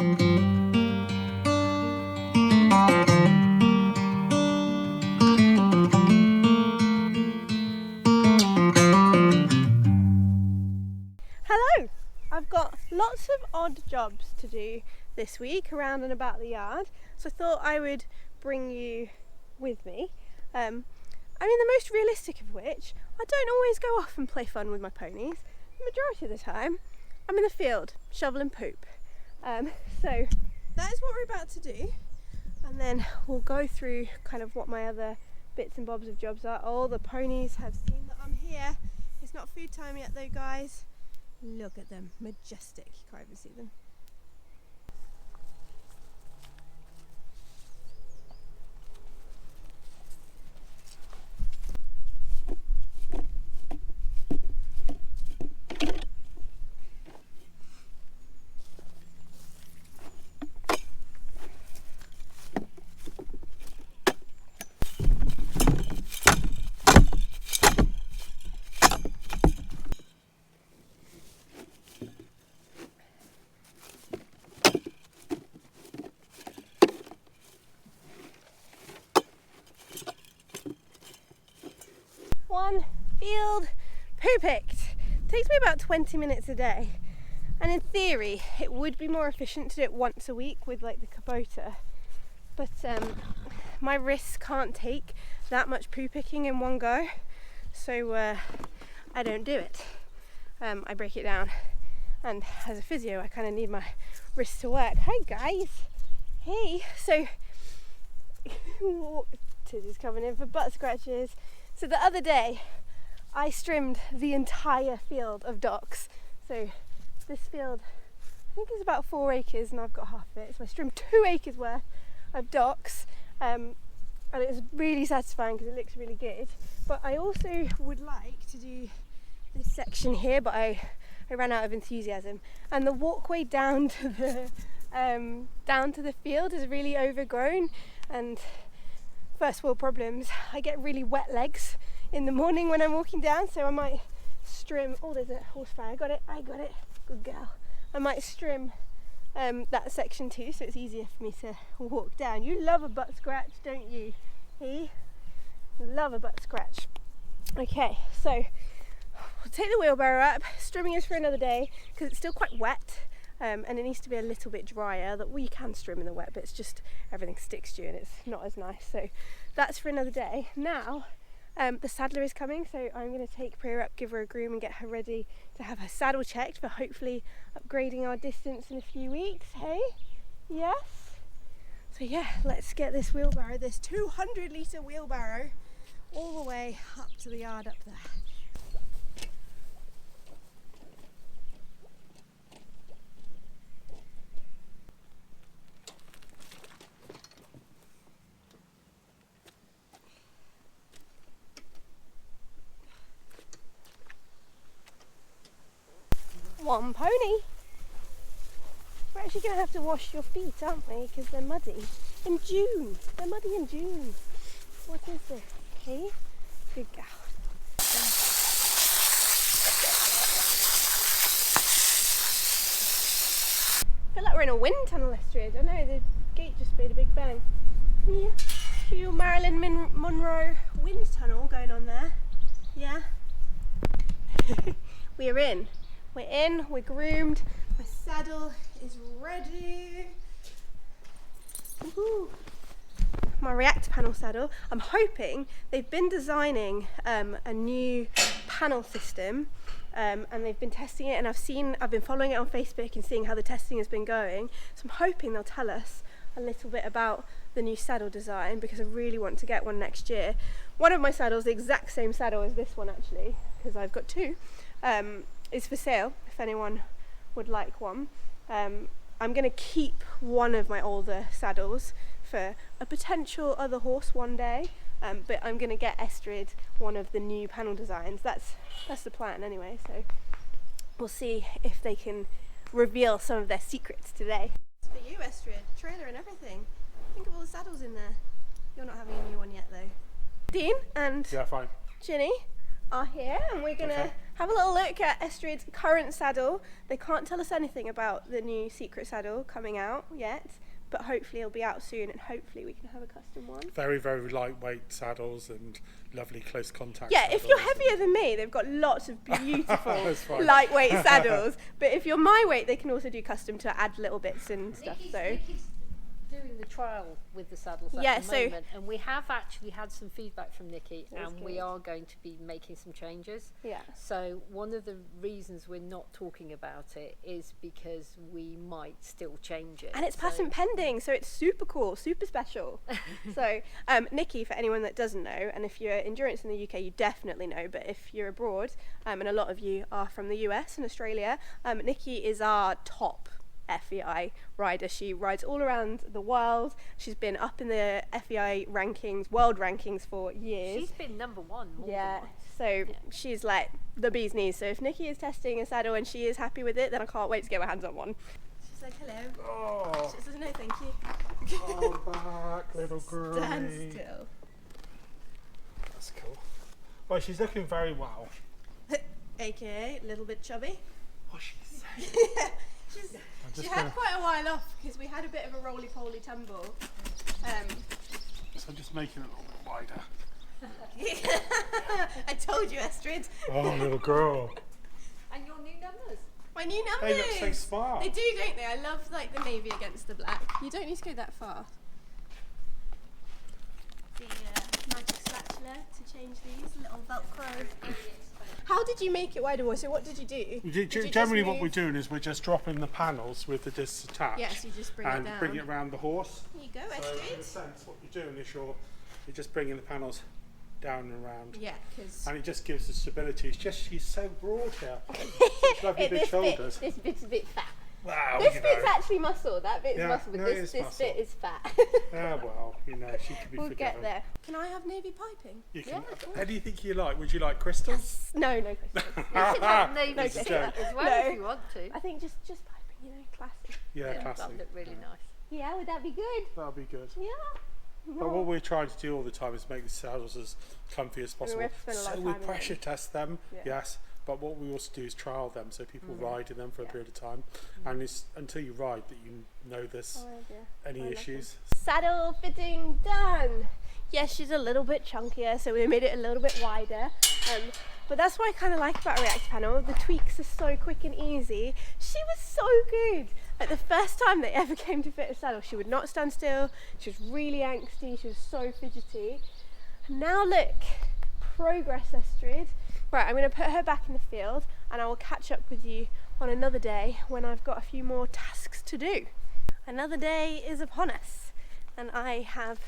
Hello! I've got lots of odd jobs to do this week around and about the yard, so I thought I would bring you with me. I mean, the most realistic of which, I don't always go off and play fun with my ponies. The majority of the time, I'm in the field shoveling poop. So that is what we're about to do, and then we'll go through kind of what my other bits and bobs of jobs are. All the ponies have seen that I'm here. It's not food time yet though, guys. Look at them, majestic. You can't even see them. One field poo picked. Takes me about 20 minutes a day, and in theory it would be more efficient to do it once a week with like the Kubota, but my wrists can't take that much poo picking in one go, so I don't do it. I break it down, and as a physio I kind of need my wrists to work. Hi guys! Hey! So Tizzy's coming in for butt scratches. So the other day I strimmed the entire field of docks. So this field, I think it's about 4 acres and I've got half of it. So I trimmed 2 acres worth of docks, and it was really satisfying because it looks really good. But I also would like to do this section here, but I ran out of enthusiasm. And the walkway down to the field is really overgrown, and first world problems. I get really wet legs in the morning when I'm walking down, so I might strim. Oh, there's a horsefly. I got it. Good girl. I might strim that section too, so it's easier for me to walk down. You love a butt scratch, don't you? Hey? Love a butt scratch. Okay, so we'll take the wheelbarrow up. Strimming is for another day because it's still quite wet. And it needs to be a little bit drier. That we can strim in the wet, but it's just everything sticks to you and it's not as nice. So that's for another day. Now the saddler is coming, so I'm going to take Priya up, give her a groom and get her ready to have her saddle checked for hopefully upgrading our distance in a few weeks. Hey? Yes? So yeah, let's get this wheelbarrow, this 200 litre wheelbarrow, all the way up to the yard up there. One pony. We're actually going to have to wash your feet, aren't we? Because they're muddy. In June. They're muddy in June. What is this? Okay. Good girl. I feel like we're in a wind tunnel, Estrid. I know, the gate just made a big bang. Yeah. Cute Marilyn Monroe wind tunnel going on there. Yeah. We're in. We're in, we're groomed, my saddle is ready. Woohoo. My Reactor Panel saddle. I'm hoping they've been designing a new panel system, and they've been testing it, and I've been following it on Facebook and seeing how the testing has been going. So I'm hoping they'll tell us a little bit about the new saddle design, because I really want to get one next year. One of my saddles, the exact same saddle as this one actually, because I've got two, is for sale if anyone would like one. I'm going to keep one of my older saddles for a potential other horse one day, but I'm going to get Estrid one of the new panel designs. That's the plan anyway, so we'll see if they can reveal some of their secrets today. It's for you, Estrid, trailer and everything. Think of all the saddles in there. You're not having a new one yet though. Dean and yeah, fine. Ginny are here, and we're gonna have a little look at Estrid's current saddle. They can't tell us anything about the new secret saddle coming out yet, but hopefully it'll be out soon, and hopefully we can have a custom one. Very, very lightweight saddles and lovely close contact. Yeah, if you're heavier than me, they've got lots of beautiful fine. lightweight saddles. But if you're my weight, they can also do custom to add little bits and stuff. Nikki's doing the trial with the saddles at the moment, and we have actually had some feedback from Nikki, and we are going to be making some changes. Yeah. So one of the reasons we're not talking about it is because we might still change it. And it's patent pending, so it's super cool, super special. So Nikki, for anyone that doesn't know, and if you're endurance in the UK, you definitely know, but if you're abroad, and a lot of you are from the US and Australia, Nikki is our top FEI rider. She rides all around the world. She's been up in the FEI rankings, world rankings for years. She's been number one more than once. So she's like the bee's knees. So if Nikki is testing a saddle and she is happy with it, then I can't wait to get my hands on one. She's like, hello. Oh. She says, no, thank you. Come back, little girl. Stand still. That's cool. Well, she's looking very well. AKA a little bit chubby. What's she saying? She had quite a while off because we had a bit of a roly-poly tumble. So I'm just making it a little bit wider. I told you, Estrid. Oh, little girl. And your new numbers. My new numbers. They look so smart. They do, don't they? I love like the navy against the black. You don't need to go that far. The magic spatula to change these little Velcro. How did you make it wider? So what did you do? Generally what we're doing is we're just dropping the panels with the discs attached. Yes, you just bring it down. And bring it around the horse. Here you go, So Estrid. in a sense what you're doing is you're just bringing the panels down and around. Yeah, because... And it just gives the stability. It's just, she's so broad here. Such lovely big shoulders. This bit's a bit fat. Wow, This bit's actually muscle. That bit's Yeah, muscle, but no, this muscle. bit is fat. Well, you know, she could be We'll forgiven. get there. Can I have navy piping? You can Yeah, of course. anything you like. Would you like crystals? No crystals. You can have navy No, stick don't. as well No. if you want to. I think just piping, you know, classic. Yeah, That classic. would look really nice. Yeah, would that be good? That'll be good. Yeah. But what we're trying to do all the time is make the saddles as comfy as possible. we have to spend a lot So of we time in pressure them. test them, Yeah. yes. But what we also do is trial them, so people ride in them for a period of time. And it's until you ride that you know there's any issues. Saddle fitting done. Yes, she's a little bit chunkier, so we made it a little bit wider. But that's what I kind of like about Reactor Panel. The tweaks are so quick and easy. She was so good. Like the first time they ever came to fit a saddle, she would not stand still. She was really angsty. She was so fidgety. And now look, progress, Estrid. Right, I'm going to put her back in the field, and I will catch up with you on another day when I've got a few more tasks to do. Another day is upon us, and I have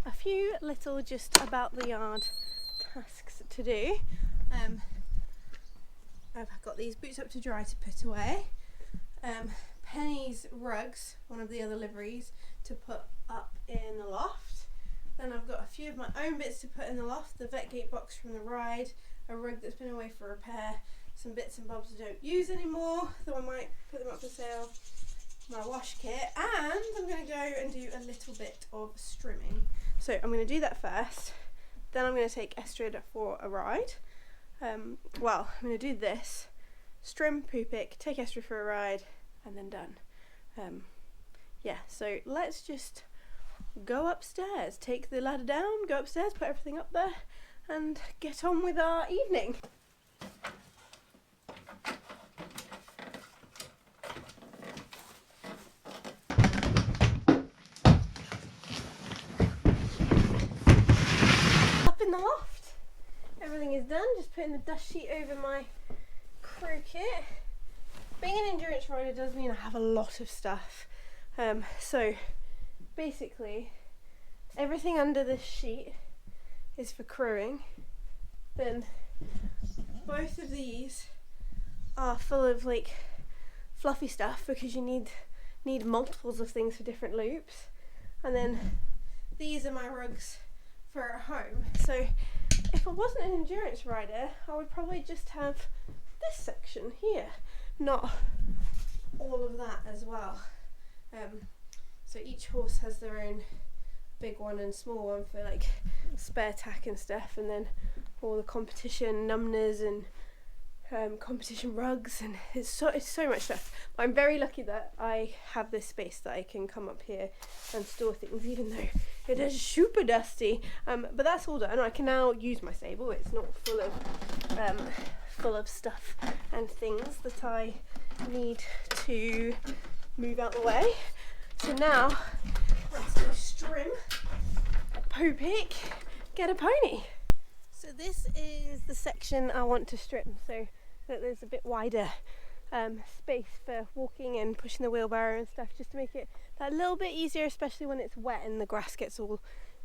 a few little just about the yard tasks to do. I've got these boots up to dry to put away. Penny's rugs, one of the other liveries, to put up in the loft. Then I've got a few of my own bits to put in the loft, the vet gate box from the ride, a rug that's been away for repair, some bits and bobs I don't use anymore, though I might put them up for sale, my wash kit, and I'm going to go and do a little bit of strimming. So I'm going to do that first, then I'm going to take Estrid for a ride. Well, I'm going to do this, strim, poo pick, take Estrid for a ride, and then done. Yeah, so let's just go upstairs, take the ladder down, go upstairs, put everything up there, and get on with our evening. Up in the loft, everything is done, just putting the dust sheet over my crew kit. Being an endurance rider does mean I have a lot of stuff. So basically everything under this sheet is for crewing. Then both of these are full of like fluffy stuff because you need multiples of things for different loops. And then these are my rugs for at home. So if I wasn't an endurance rider, I would probably just have this section here, not all of that as well. So each horse has their own big one and small one for like spare tack and stuff, and then all the competition numbness and competition rugs, and it's so much stuff. But I'm very lucky that I have this space that I can come up here and store things, even though it is super dusty. But that's all done. I can now use my stable. It's not full of stuff and things that I need to move out the way. So now let's go strim, poo pick, get a pony. So this is the section I want to strim, so that there's a bit wider space for walking and pushing the wheelbarrow and stuff, just to make it that little bit easier, especially when it's wet and the grass gets all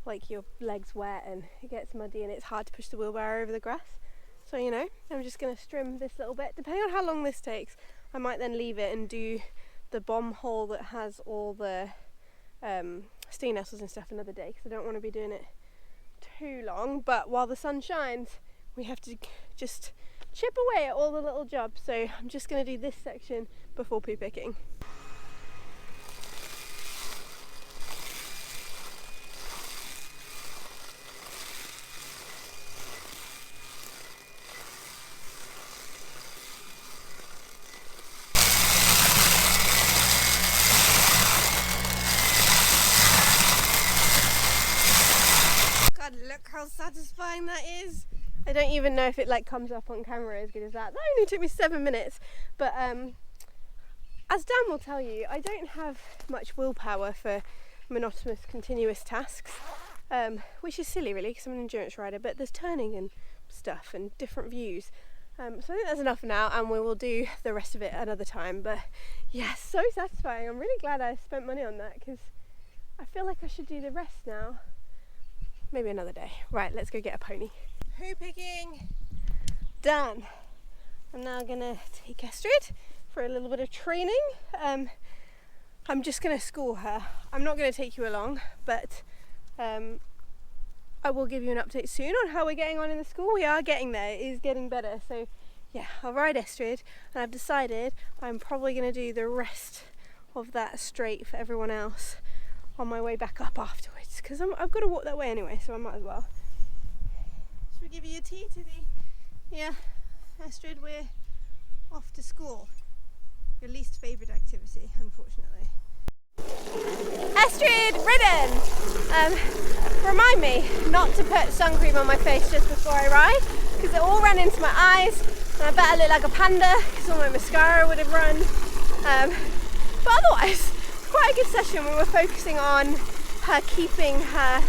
like your legs wet and it gets muddy and it's hard to push the wheelbarrow over the grass. So you know, I'm just going to strim this little bit. Depending on how long this takes, I might then leave it and do the bomb hole that has all the sting nettles and stuff another day, because I don't want to be doing it too long. But while the sun shines, we have to just chip away at all the little jobs. So I'm just going to do this section before poo picking. God, look how satisfying that is. I don't even know if it like comes up on camera as good as that. That only took me 7 minutes. But as Dan will tell you, I don't have much willpower for monotonous, continuous tasks, which is silly really, because I'm an endurance rider, but there's turning and stuff and different views. So I think that's enough now, and we will do the rest of it another time. But yeah, so satisfying. I'm really glad I spent money on that, because I feel like I should do the rest now. Maybe another day. Right, let's go get a pony. Poo picking done. I'm now gonna take Estrid for a little bit of training. I'm just gonna school her. I'm not gonna take you along, but I will give you an update soon on how we're getting on in the school. We are getting there, it is getting better. So yeah, I'll ride Estrid, and I've decided I'm probably gonna do the rest of that straight for everyone else on my way back up afterwards, because I've got to walk that way anyway, so I might as well. Should we give you a tea to the... Yeah, Estrid, we're off to school. Your least favourite activity, unfortunately. Estrid, ridden! Remind me not to put sun cream on my face just before I ride, because it all ran into my eyes, and I bet I look like a panda, because all my mascara would have run. But otherwise, quite a good session. We were focusing on her keeping her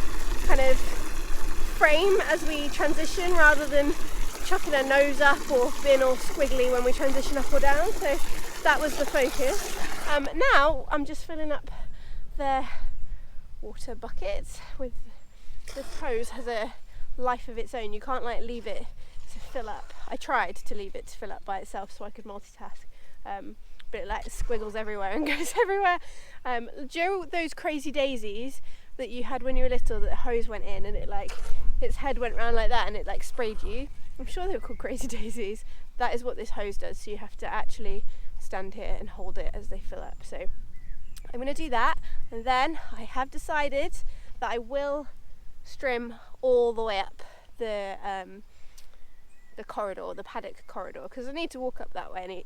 kind of frame as we transition, rather than chucking her nose up or being all squiggly when we transition up or down. So that was the focus. Now I'm just filling up the water buckets with this hose. Has a life of its own. You can't like leave it to fill up. I tried to leave it to fill up by itself so I could multitask. But it like squiggles everywhere and goes everywhere. Do you know those crazy daisies that you had when you were little, that the hose went in and it like, its head went round like that and it like sprayed you? I'm sure they were called crazy daisies. That is what this hose does, so you have to actually stand here and hold it as they fill up. So I'm going to do that, and then I have decided that I will strim all the way up the corridor, the paddock corridor, because I need to walk up that way.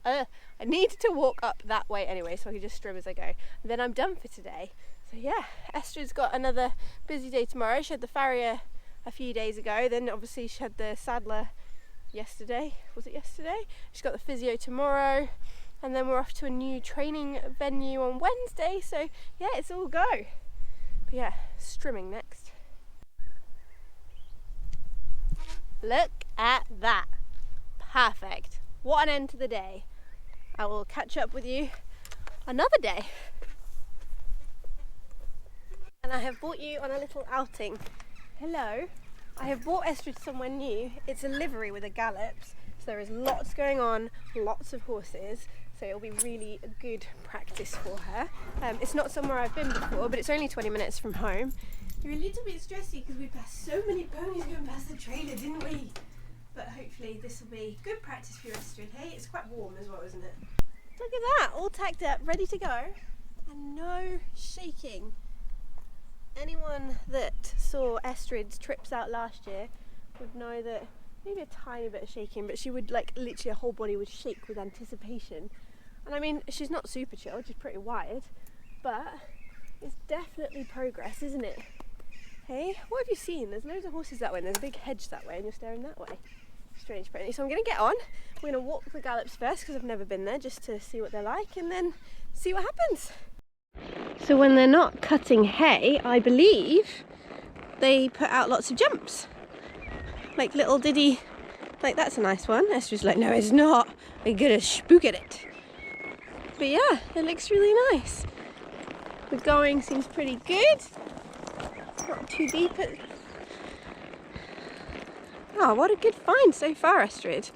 I need to walk up that way anyway, so I can just strim as I go. And then I'm done for today. So yeah, Estrid's got another busy day tomorrow. She had the farrier a few days ago, then obviously she had the saddler yesterday. Was it yesterday? She's got the physio tomorrow, and then we're off to a new training venue on Wednesday. So yeah, it's all go. But yeah, strimming next. Look at that. Perfect. What an end to the day. I will catch up with you another day. And I have brought you on a little outing. Hello. I have brought Estrid somewhere new. It's a livery with a gallops. So there is lots going on, lots of horses. So it'll be really a good practice for her. It's not somewhere I've been before, but it's only 20 minutes from home. You're a little bit stressy because we passed so many ponies going past the trailer, didn't we? But hopefully this will be good practice for your Estrid, hey? It's quite warm as well, isn't it? Look at that, all tacked up, ready to go. And no shaking. anyone that saw Estrid's trips out last year would know that maybe a tiny bit of shaking, but she would like literally her whole body would shake with anticipation. And I mean, she's not super chilled, she's pretty wired, but it's definitely progress, isn't it? Hey, what have you seen? There's loads of horses that way and there's a big hedge that way and you're staring that way. Strange pony. So I'm going to get on. We're going to walk the gallops first because I've never been there, just to see what they're like and then see what happens. So when they're not cutting hay, I believe they put out lots of jumps. Like little diddy, like that's a nice one. Estrid's like, no it's not, I'm gonna spook at it. But yeah, it looks really nice. The going seems pretty good. Not too deep. Oh, what a good find so far, Estrid.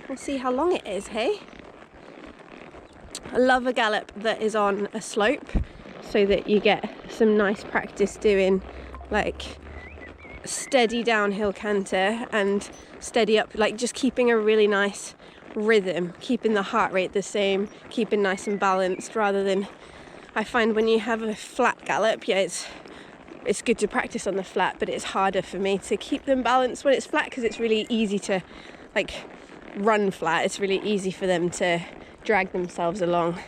We'll see how long it is, hey? I love a gallop that is on a slope so that you get some nice practice doing like steady downhill canter and steady up, like just keeping a really nice rhythm, keeping the heart rate the same, keeping nice and balanced, rather than, I find when you have a flat gallop, yeah, it's good to practice on the flat, but it's harder for me to keep them balanced when it's flat because it's really easy to like run flat. It's really easy for them to drag themselves along,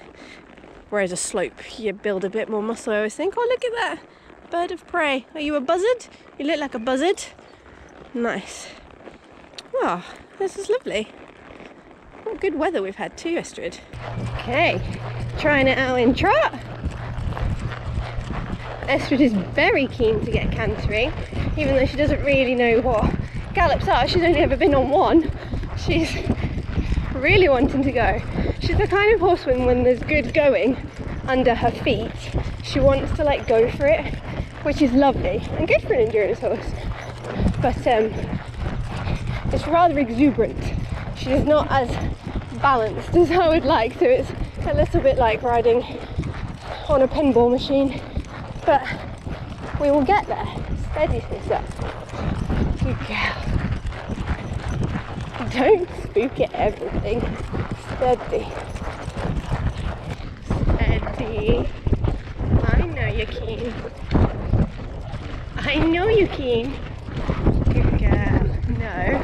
whereas a slope you build a bit more muscle. I always think, oh look at that bird of prey, are you a buzzard? You look like a buzzard. Nice. Oh, this is lovely. What good weather we've had too, Estrid. Okay, trying it out in trot. Estrid is very keen to get cantering, even though she doesn't really know what gallops are. She's only ever been on one. She's really wanting to go. She's the kind of horse when there's good going under her feet, she wants to like go for it, which is lovely and good for an endurance horse. But it's rather exuberant. She is not as balanced as I would like, so it's a little bit like riding on a pinball machine. But we will get there. Steady yourself. Good girl. Don't spook at everything. Steady. Steady. I know you're keen. I know you're keen. Good girl. No.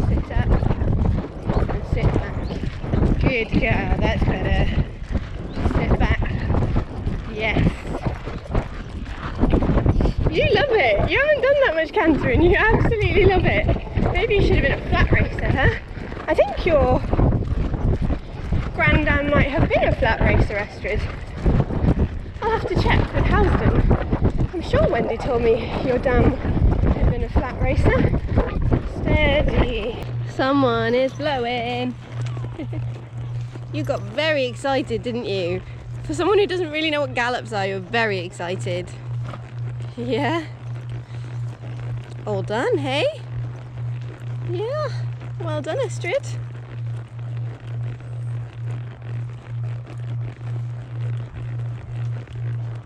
Sit up. And sit back. Good girl. That's better. Sit back. Yes. You love it. You haven't done that much cantering. You absolutely love it. Maybe you should have been a flat racer, huh? I think your granddad might have been a flat racer, Estrid. I'll have to check with Housden. I'm sure Wendy told me your dam had been a flat racer. Steady. Someone is blowing. You got very excited, didn't you? For someone who doesn't really know what gallops are, you're very excited. Yeah. All done, hey? Yeah. Well done, Estrid.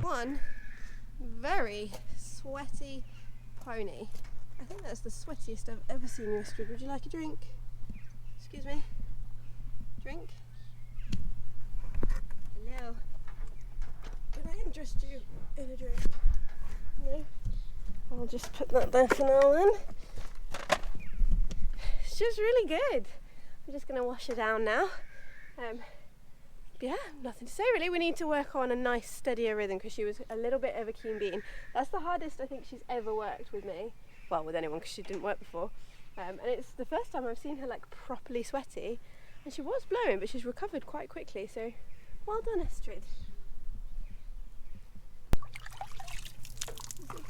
One very sweaty pony. I think that's the sweatiest I've ever seen you, Estrid. Would you like a drink? Excuse me? Drink? Hello. Can I interest you in a drink? No? I'll just put that there for now then. It's just really good. I'm just going to wash her down now. Yeah, nothing to say really. We need to work on a nice steadier rhythm because she was a little bit of a keen bean. That's the hardest I think she's ever worked with me. Well, with anyone, because she didn't work before. And it's the first time I've seen her like properly sweaty. And she was blowing, but she's recovered quite quickly. So, well done, Estrid.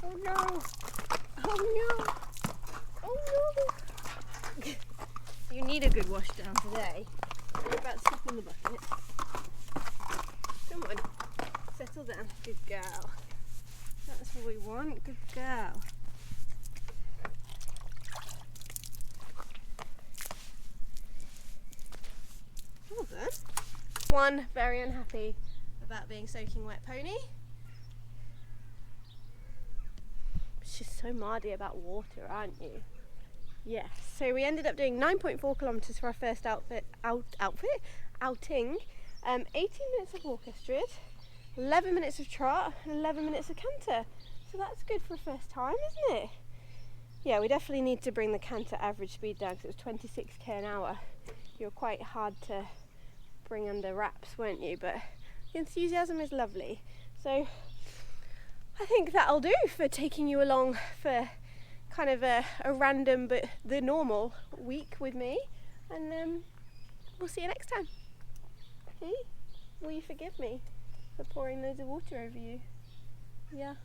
Oh no! Oh no! Oh no! You need a good wash down today. You're about to step in the bucket. Come on, settle down. Good girl. That's what we want. Good girl. Well done. One very unhappy about being soaking wet pony. She's so mardy about water, aren't you? Yes. So we ended up doing 9.4 kilometres for our first outing. 18 minutes of walk, Estrid. 11 minutes of trot and 11 minutes of canter. So that's good for a first time, isn't it? Yeah, we definitely need to bring the canter average speed down because it was 26k an hour. You were quite hard to bring under wraps, weren't you? But the enthusiasm is lovely. So I think that'll do for taking you along for kind of a random but the normal week with me. And we'll see you next time. Hey, will you forgive me for pouring loads of water over you? Yeah.